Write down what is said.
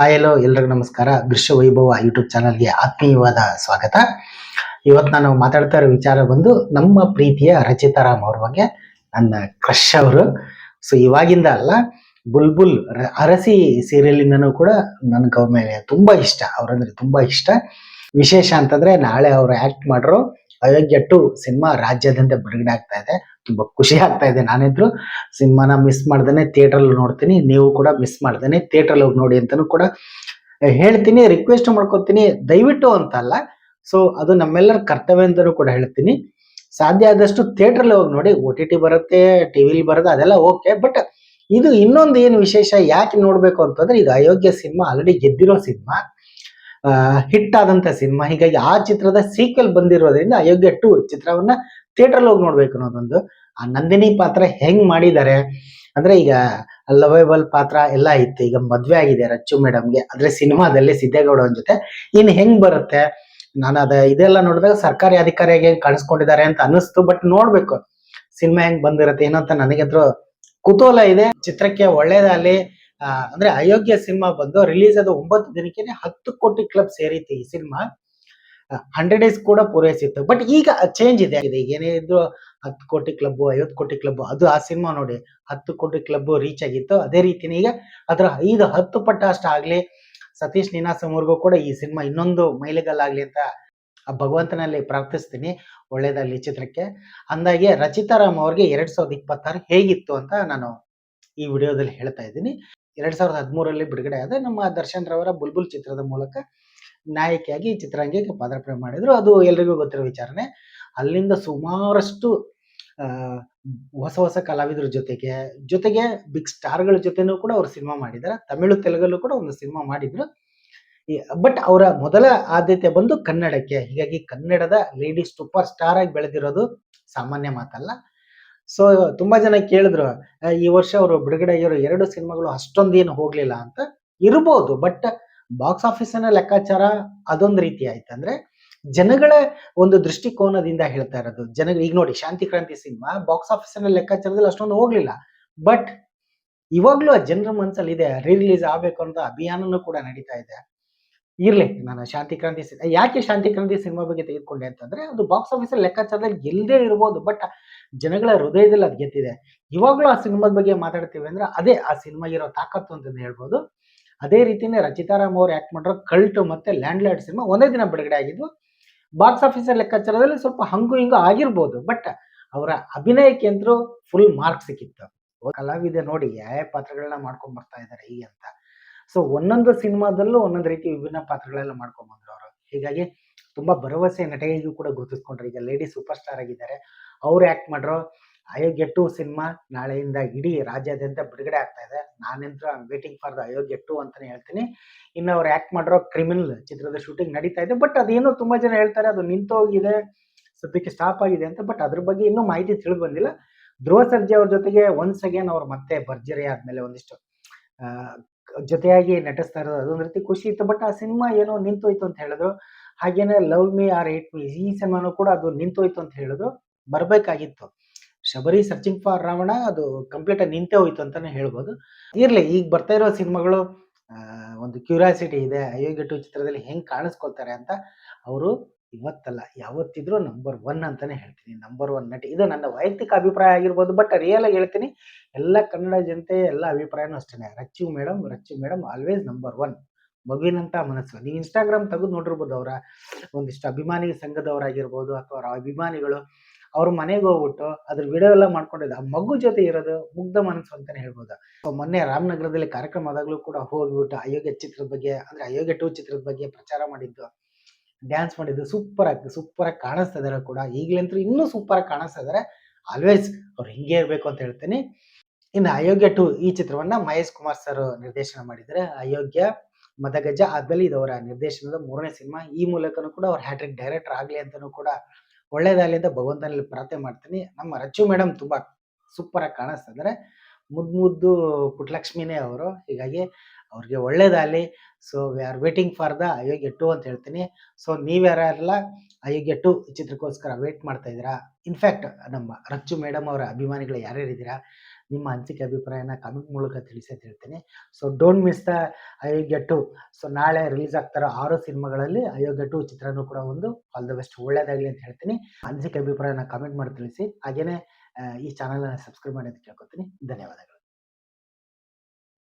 Hi hello ಎಲ್ರಿಗೂ ನಮಸ್ಕಾರ. ದೃಶ್ಯ ವೈಭವ ಯೂಟ್ಯೂಬ್ ಚಾನಲ್ಗೆ ಆತ್ಮೀಯವಾದ ಸ್ವಾಗತ. ಇವತ್ತು ನಾನು ಮಾತಾಡ್ತಾ ಇರೋ ವಿಚಾರ ಬಂದು ನಮ್ಮ ಪ್ರೀತಿಯ ರಚಿತಾ ರಾಮ್ ಅವ್ರ ಬಗ್ಗೆ. ನನ್ನ ಕ್ರಶ್ ಅವರು. ಸೊ ಇವಾಗಿಂದ ಅಲ್ಲ, ಬುಲ್ಬುಲ್ ಅರಸಿ ಸೀರಿಯಲಿಂದನೂ ಕೂಡ ನನ್ಗೆ ಅವ್ರ ಮೇಲೆ ತುಂಬಾ ಇಷ್ಟ, ಅವ್ರಂದ್ರೆ ತುಂಬಾ ಇಷ್ಟ. ವಿಶೇಷ ಅಂತಂದ್ರೆ ನಾಳೆ ಅವ್ರು ಆಕ್ಟ್ ಮಾಡಿರೋ ಅಯೋಗ್ಯ 2 ಸಿನಿಮಾ ರಾಜ್ಯಾದ್ಯಂತ ಬಿಡುಗಡೆ ಆಗ್ತಾ ಇದೆ. ತುಂಬಾ ಖುಷಿ ಆಗ್ತಾ ಇದೆ. ನಾನಿದ್ರು ಸಿನಿಮಾನ ಮಿಸ್ ಮಾಡ್ದೇನೆ ಥಿಯೇಟರ್ ಅಲ್ಲಿ ನೋಡ್ತೀನಿ, ನೀವು ಕೂಡ ಮಿಸ್ ಮಾಡ್ದೇನೆ ಥಿಯೇಟರ್ ಅಲ್ಲಿ ಹೋಗಿ ನೋಡಿ ಅಂತಾನು ಕೂಡ ಹೇಳ್ತೀನಿ, ರಿಕ್ವೆಸ್ಟ್ ಮಾಡ್ಕೊತೀನಿ. ದಯವಿಟ್ಟು ಅಂತ ಅಲ್ಲ, ಸೊ ಅದು ನಮ್ಮೆಲ್ಲರ ಕರ್ತವ್ಯ ಅಂತಾನು ಕೂಡ ಹೇಳ್ತೀನಿ. ಸಾಧ್ಯ ಆದಷ್ಟು ಥಿಯೇಟರ್ ಅಲ್ಲಿ ಹೋಗಿ ನೋಡಿ. OTT ಬರುತ್ತೆ, ಟಿವಿಲಿ ಬರುತ್ತೆ, ಅದೆಲ್ಲ ಓಕೆ. ಬಟ್ ಇದು ಇನ್ನೊಂದು ಏನು ವಿಶೇಷ ಯಾಕೆ ನೋಡ್ಬೇಕು ಅಂತಂದ್ರೆ, ಇದು ಅಯೋಗ್ಯ ಸಿನಿಮಾ ಆಲ್ರೆಡಿ ಗೆದ್ದಿರೋ ಸಿನಿಮಾ, ಹಿಟ್ ಆದಂತ ಸಿನಿಮಾ. ಹೀಗಾಗಿ ಆ ಚಿತ್ರದ ಸೀಕ್ವೆಲ್ ಬಂದಿರೋದ್ರಿಂದ ಅಯೋಗ್ಯ 2 ಚಿತ್ರವನ್ನ ಥಿಯೇಟರ್ ಹೋಗಿ ನೋಡ್ಬೇಕು ಅನ್ನೋದೊಂದು. ಆ ನಂದಿನಿ ಪಾತ್ರ ಹೆಂಗ್ ಮಾಡಿದ್ದಾರೆ ಅಂದ್ರೆ, ಈಗ ಲವೇಬಲ್ ಪಾತ್ರ ಎಲ್ಲ ಇತ್ತು, ಈಗ ಮದ್ವೆ ಆಗಿದೆ ರಚ್ಚು ಮೇಡಮ್ಗೆ. ಅಂದ್ರೆ ಸಿನಿಮಾದಲ್ಲಿ ಸಿದ್ದೇಗೌಡವನ್ ಜೊತೆ ಇನ್ ಹೆಂಗ್ ಬರುತ್ತೆ. ನಾನು ಇದೆಲ್ಲ ನೋಡಿದಾಗ ಸರ್ಕಾರಿ ಅಧಿಕಾರಿಯಾಗಿ ಕಾಣಿಸ್ಕೊಂಡಿದ್ದಾರೆ ಅಂತ ಅನಿಸ್ತು. ಬಟ್ ನೋಡ್ಬೇಕು ಸಿನಿಮಾ ಹೆಂಗ್ ಬಂದಿರತ್ತೆ ಏನೋ ಅಂತ ನನಗಂತೂ ಕುತೂಹಲ ಇದೆ. ಚಿತ್ರಕ್ಕೆ ಒಳ್ಳೇದಾಗ್ಲಿ. ಅಂದ್ರೆ ಅಯೋಗ್ಯ ಸಿನಿಮಾ ಬಂದು ರಿಲೀಸ್ ಆದ 9 ದಿನಕ್ಕೆ 10 ಕೋಟಿ ಕ್ಲಬ್ ಸೇರಿತ್ತು ಈ ಸಿನಿಮಾ. 100 ಡೇಸ್ ಕೂಡ ಪೂರೈಸಿತ್ತು. ಬಟ್ ಈಗ ಚೇಂಜ್ ಇದೆ. ಈಗ ಏನೇ ಇದ್ರು 10 ಕೋಟಿ ಕ್ಲಬ್, 50 ಕೋಟಿ ಕ್ಲಬ್, ಅದು ಆ ಸಿನಿಮಾ ನೋಡಿ 10 ಕೋಟಿ ಕ್ಲಬ್ ರೀಚ್ ಆಗಿತ್ತು. ಅದೇ ರೀತಿನೇ ಈಗ ಅದ್ರ 5-10 ಪಟ್ಟ ಅಷ್ಟ ಆಗ್ಲಿ. ಸತೀಶ್ ನೀನಾಸಂ ಅವ್ರಿಗೂ ಕೂಡ ಈ ಸಿನಿಮಾ ಇನ್ನೊಂದು ಮೈಲಿಗಲ್ಲಾಗ್ಲಿ ಅಂತ ಆ ಭಗವಂತನಲ್ಲಿ ಪ್ರಾರ್ಥಿಸ್ತೀನಿ. ಒಳ್ಳೇದಾಗ್ಲಿ ಚಿತ್ರಕ್ಕೆ. ಅಂದಾಗೆ ರಚಿತಾ ರಾಮ್ ಅವ್ರಿಗೆ 2026 ಹೇಗಿತ್ತು ಅಂತ ನಾನು ಈ ವಿಡಿಯೋದಲ್ಲಿ ಹೇಳ್ತಾ ಇದ್ದೀನಿ. 2013ರಲ್ಲಿ ಬಿಡುಗಡೆ ಆದ ನಮ್ಮ ದರ್ಶನ್ ರವರ ಬುಲ್ಬುಲ್ ಚಿತ್ರದ ಮೂಲಕ ನಾಯಕಿಯಾಗಿ ಚಿತ್ರರಂಗಕ್ಕೆ ಪಾದಾರ್ಪಣೆ ಮಾಡಿದ್ರು. ಅದು ಎಲ್ರಿಗೂ ಗೊತ್ತಿರೋ ವಿಚಾರನೆ. ಅಲ್ಲಿಂದ ಸುಮಾರಷ್ಟು ಹೊಸ ಕಲಾವಿದರ ಜೊತೆಗೆ ಬಿಗ್ ಸ್ಟಾರ್ಗಳ ಜೊತೆನೂ ಕೂಡ ಅವ್ರು ಸಿನಿಮಾ ಮಾಡಿದ್ದಾರೆ. ತಮಿಳು ತೆಲುಗಲ್ಲೂ ಕೂಡ ಒಂದು ಸಿನಿಮಾ ಮಾಡಿದ್ರು. ಬಟ್ ಅವರ ಮೊದಲ ಆದ್ಯತೆ ಬಂದು ಕನ್ನಡಕ್ಕೆ. ಹೀಗಾಗಿ ಕನ್ನಡದ ಲೇಡಿ ಸೂಪರ್ ಸ್ಟಾರ್ ಆಗಿ ಬೆಳೆದಿರೋದು ಸಾಮಾನ್ಯ ಮಾತಲ್ಲ. ಸೊ ತುಂಬಾ ಜನ ಕೇಳಿದ್ರು, ಈ ವರ್ಷ ಅವರು ಬಿಡುಗಡೆ ಆಗಿರೋ 2 ಸಿನಿಮಾಗಳು ಅಷ್ಟೊಂದೇನು ಹೋಗ್ಲಿಲ್ಲ ಅಂತ. ಇರ್ಬೋದು, ಬಟ್ ಬಾಕ್ಸ್ ಆಫೀಸಿನ ಲೆಕ್ಕಾಚಾರ ಅದೊಂದು ರೀತಿ ಆಯ್ತು. ಅಂದ್ರೆ ಜನಗಳ ಒಂದು ದೃಷ್ಟಿಕೋನದಿಂದ ಹೇಳ್ತಾ ಇರೋದು. ಈಗ ನೋಡಿ, ಶಾಂತಿ ಕ್ರಾಂತಿ ಸಿನಿಮಾ ಬಾಕ್ಸ್ ಆಫೀಸಿನ ಲೆಕ್ಕಾಚಾರದಲ್ಲಿ ಅಷ್ಟೊಂದು ಹೋಗ್ಲಿಲ್ಲ. ಬಟ್ ಇವಾಗ್ಲೂ ಆ ಜನರ ಮನಸ್ಸಲ್ಲಿ ಇದೆ, ರಿಲೀಸ್ ಆಗ್ಬೇಕು ಅಂತ ಅಭಿಯಾನನೂ ಕೂಡ ನಡೀತಾ ಇದೆ. ಇರ್ಲಿ, ನಾನು ಯಾಕೆ ಶಾಂತಿ ಕ್ರಾಂತಿ ಸಿನಿಮಾ ಬಗ್ಗೆ ತೆಗೆದುಕೊಂಡೆ ಅಂತಂದ್ರೆ, ಅದು ಬಾಕ್ಸ್ ಆಫೀಸ್ ಲೆಕ್ಕಾಚಾರದಲ್ಲಿ ಗೆಲ್ಲದೇ ಇರ್ಬೋದು, ಬಟ್ ಜನಗಳ ಹೃದಯದಲ್ಲಿ ಅದು ಗೆದ್ದಿದೆ. ಇವಾಗ್ಲೂ ಆ ಸಿನಿಮಾದ ಬಗ್ಗೆ ಮಾತಾಡ್ತೀವಿ ಅಂದ್ರೆ ಅದೇ ಆ ಸಿನಿಮಾ ಇರೋ ತಾಕತ್ತು ಅಂತ ಹೇಳ್ಬೋದು. ಅದೇ ರೀತಿನೇ ರಚಿತಾ ರಾಮ್ ಅವ್ರು ಆಕ್ಟ್ ಮಾಡಿರೋ ಕಲ್ಟ್ ಮತ್ತೆ ಲ್ಯಾಂಡ್ ಲಾರ್ಡ್ ಸಿನಿಮಾ ಒಂದೇ ದಿನ ಬಿಡುಗಡೆ ಆಗಿದ್ವು. ಬಾಕ್ಸ್ ಆಫೀಸ್ ಲೆಕ್ಕಾಚಾರದಲ್ಲಿ ಸ್ವಲ್ಪ ಹಂಗು ಹಿಂಗು ಆಗಿರ್ಬೋದು, ಬಟ್ ಅವರ ಅಭಿನಯಕ್ಕೆ ಅಂತೂ ಫುಲ್ ಮಾರ್ಕ್ ಸಿಕ್ಕಿತ್ತು. ಕಲಾವಿದ ನೋಡಿ ಯಾವ ಪಾತ್ರಗಳನ್ನ ಮಾಡ್ಕೊಂಡ್ ಬರ್ತಾ ಇದ್ದಾರೆ ಈಗ ಅಂತ. ಸೊ ಒಂದೊಂದು ಸಿನಿಮಾದಲ್ಲೂ ಒಂದೊಂದು ರೀತಿ ವಿಭಿನ್ನ ಪಾತ್ರಗಳೆಲ್ಲ ಮಾಡ್ಕೊಂಡ್ ಬಂದ್ರು ಅವರು. ಹೀಗಾಗಿ ತುಂಬಾ ಭರವಸೆ ನಟಿಯಾಗಿ ಕೂಡ ಗುರುತಿಸ್ಕೊಂಡ್ರು. ಈಗ ಲೇಡಿ ಸೂಪರ್ ಸ್ಟಾರ್ ಆಗಿದ್ದಾರೆ. ಅವ್ರು ಆಕ್ಟ್ ಮಾಡಿರೋ ಅಯೋಗ್ಯ 2 ಸಿನಿಮಾ ನಾಳೆಯಿಂದ ಇಡೀ ರಾಜ್ಯಾದ್ಯಂತ ಬಿಡುಗಡೆ ಆಗ್ತಾ ಇದೆ. ನಾನಂತೂ ವೇಟಿಂಗ್ ಫಾರ್ ದ ಅಯೋಗ್ಯ 2 ಅಂತಾನೆ ಹೇಳ್ತೀನಿ. ಇನ್ನು ಅವ್ರು ಆಕ್ಟ್ ಮಾಡಿರೋ ಕ್ರಿಮಿನಲ್ ಚಿತ್ರದ ಶೂಟಿಂಗ್ ನಡೀತಾ ಇದೆ. ಬಟ್ ಅದೇನೋ ತುಂಬಾ ಜನ ಹೇಳ್ತಾರೆ ಅದು ನಿಂತೋಗಿದೆ, ಸದ್ಯಕ್ಕೆ ಸ್ಟಾಪ್ ಆಗಿದೆ ಅಂತ. ಬಟ್ ಅದ್ರ ಬಗ್ಗೆ ಇನ್ನೂ ಮಾಹಿತಿ ತಿಳಿದು ಬಂದಿಲ್ಲ. ಧ್ರುವ ಸರ್ಜಾ ಅವ್ರ ಜೊತೆಗೆ ಒನ್ಸ್ ಅಗೇನ್ ಅವ್ರು ಮತ್ತೆ ಭರ್ಜರಿ ಆದ್ಮೇಲೆ ಒಂದಿಷ್ಟು ಜೊತೆಯಾಗಿ ನಟಿಸ್ತಾ ಇರೋದು ಅದೊಂದು ರೀತಿ ಖುಷಿ ಇತ್ತು. ಬಟ್ ಆ ಸಿನಿಮಾ ಏನೋ ನಿಂತೋಯ್ತು ಅಂತ ಹೇಳಿದ್ರು. ಹಾಗೇನೆ love me or hate me ಈ ಸಿನಿಮಾನು ಕೂಡ ಅದು ನಿಂತೋಯ್ತು ಅಂತ ಹೇಳಿದ್ರು. ಬರ್ಬೇಕಾಗಿತ್ತು. ಶಬರಿ ಸರ್ಚಿಂಗ್ ಫಾರ್ ರಾವಣ ಅದು ಕಂಪ್ಲೀಟ್ ಆಗಿ ನಿಂತೇ ಹೋಯ್ತು ಅಂತಾನೆ ಹೇಳ್ಬೋದು. ಇರ್ಲಿ, ಈಗ ಬರ್ತಾ ಇರೋ ಸಿನಿಮಾಗಳು ಒಂದು ಕ್ಯೂರಿಯಾಸಿಟಿ ಇದೆ. ಅಯೋಗ್ಯ 2 ಚಿತ್ರದಲ್ಲಿ ಹೆಂಗ್ ಕಾಣಿಸ್ಕೊಳ್ತಾರೆ ಅಂತ. ಅವರು ಇವತ್ತಲ್ಲ ಯಾವತ್ತಿದ್ರು ನಂಬರ್ 1 ಅಂತಾನೆ ಹೇಳ್ತೀನಿ. ನಂಬರ್ 1 ನಟಿ. ಇದು ನನ್ನ ವೈಯಕ್ತಿಕ ಅಭಿಪ್ರಾಯ ಆಗಿರ್ಬೋದು, ಬಟ್ ರಿಯಲ್ ಆಗಿ ಹೇಳ್ತೀನಿ, ಎಲ್ಲ ಕನ್ನಡ ಜನತೆ ಎಲ್ಲ ಅಭಿಪ್ರಾಯನೂ ಅಷ್ಟೇನೆ. Rachchu madam always number 1. ಮಗುವಿನಂತ ಮನಸ್ಸು. ನೀವು ಇನ್ಸ್ಟಾಗ್ರಾಮ್ ತೆಗೆದು ನೋಡಿರ್ಬೋದು, ಅವರ ಒಂದಿಷ್ಟು ಅಭಿಮಾನಿ ಸಂಘದವರಾಗಿರ್ಬೋದು ಅಥವಾ ಅವರ ಅಭಿಮಾನಿಗಳು ಅವ್ರ ಮನೆಗೆ ಹೋಗ್ಬಿಟ್ಟು ಅದ್ರ ವಿಡಿಯೋ ಎಲ್ಲ ಮಾಡ್ಕೊಂಡಿದ್ದು ಆ ಮಗು ಜೊತೆ ಇರೋದು ಮುಗ್ಧ ಮನಸ್ಸು ಅಂತಾನೆ ಹೇಳ್ಬೋದು. ಮೊನ್ನೆ ರಾಮನಗರದಲ್ಲಿ ಕಾರ್ಯಕ್ರಮ ಆದಾಗ್ಲೂ ಕೂಡ ಹೋಗ್ಬಿಟ್ಟು ಅಯೋಗ್ಯ ಚಿತ್ರದ ಬಗ್ಗೆ, ಅಂದ್ರೆ ಅಯೋಗ್ಯ 2 ಚಿತ್ರದ ಬಗ್ಗೆ ಪ್ರಚಾರ ಮಾಡಿದ್ದು, ಡ್ಯಾನ್ಸ್ ಮಾಡಿದ್ದು ಸೂಪರ್ ಆಗಿ ಕಾಣಿಸ್ತಾ ಇದಾರೆ ಕೂಡ. ಈಗಲಂತೂ ಇನ್ನೂ ಸೂಪರ್ ಆಗಿ ಕಾಣಿಸ್ತಾ ಇದಾರೆ. ಆಲ್ವೇಸ್ ಅವ್ರು ಹಿಂಗೆ ಇರ್ಬೇಕು ಅಂತ ಹೇಳ್ತೀನಿ. ಇನ್ನು ಅಯೋಗ್ಯ 2 ಈ ಚಿತ್ರವನ್ನ ಮಹೇಶ್ ಕುಮಾರ್ ಸರ್ ನಿರ್ದೇಶನ ಮಾಡಿದ್ದಾರೆ. ಅಯೋಗ್ಯ, ಮದಗಜ ಆದ್ಮೇಲೆ ಇದು ಅವರ ನಿರ್ದೇಶನದ 3ನೇ ಸಿನಿಮಾ. ಈ ಮೂಲಕನೂ ಕೂಡ ಅವ್ರ ಹ್ಯಾಟ್ರಿಕ್ ಡೈರೆಕ್ಟರ್ ಆಗ್ಲಿ ಅಂತಾನೂ ಕೂಡ ಒಳ್ಳೇದಾಗ್ಲಿ ಅಂತ ಭಗವಂತನಲ್ಲಿ ಪ್ರಾರ್ಥನೆ ಮಾಡ್ತೀನಿ. ನಮ್ಮ ರಚ್ಚು ಮೇಡಮ್ ತುಂಬಾ ಸೂಪರ್ ಆಗಿ ಕಾಣಿಸ್ತಾ ಇದಾರೆ. ಮುದ್ದು ಪುಟ್ಟಲಕ್ಷ್ಮಿನೇ ಅವರು. ಹೀಗಾಗಿ ಅವ್ರಿಗೆ ಒಳ್ಳೇದಾಗ್ಲಿ. So we are waiting for the Ayogya 2 ಅಂತ ಹೇಳ್ತೀನಿ. ಸೊ ನೀವ್ಯಾರೆಲ್ಲ ಅಯೋಗ್ಯ 2 ಚಿತ್ರಕ್ಕೋಸ್ಕರ ವೇಟ್ ಮಾಡ್ತಾ ಇದ್ದೀರಾ, ಇನ್ಫ್ಯಾಕ್ಟ್ ನಮ್ಮ ರಚ್ಚು ಮೇಡಮ್ ಅವರ ಅಭಿಮಾನಿಗಳು ಯಾರ್ಯಾರಿದ್ದೀರಾ, ನಿಮ್ಮ ಅನಿಸಿಕೆ ಅಭಿಪ್ರಾಯನ ಕಾಮೆಂಟ್ ಮೂಲಕ ತಿಳಿಸಿ ಅಂತ ಹೇಳ್ತೀನಿ. So don't miss the Ayogya 2. So ನಾಳೆ ರಿಲೀಸ್ ಆಗ್ತಾರೋ 6 ಸಿನಿಮಾಗಳಲ್ಲಿ ಅಯೋಗ್ಯ 2 ಚಿತ್ರನೂ ಕೂಡ ಒಂದು. ಆಲ್ ದ ಬೆಸ್ಟ್, ಒಳ್ಳೇದಾಗಲಿ ಅಂತ ಹೇಳ್ತೀನಿ. ಅನಿಸಿಕೆ ಅಭಿಪ್ರಾಯನ ಕಾಮೆಂಟ್ ಮಾಡಿ ತಿಳಿಸಿ. ಹಾಗೇನೆ ಈ ಚಾನಲ್ನ ಸಬ್ಸ್ಕ್ರೈಬ್ ಮಾಡಿ ಅಂತ ಕೇಳ್ಕೊತೀನಿ. ಧನ್ಯವಾದಗಳು.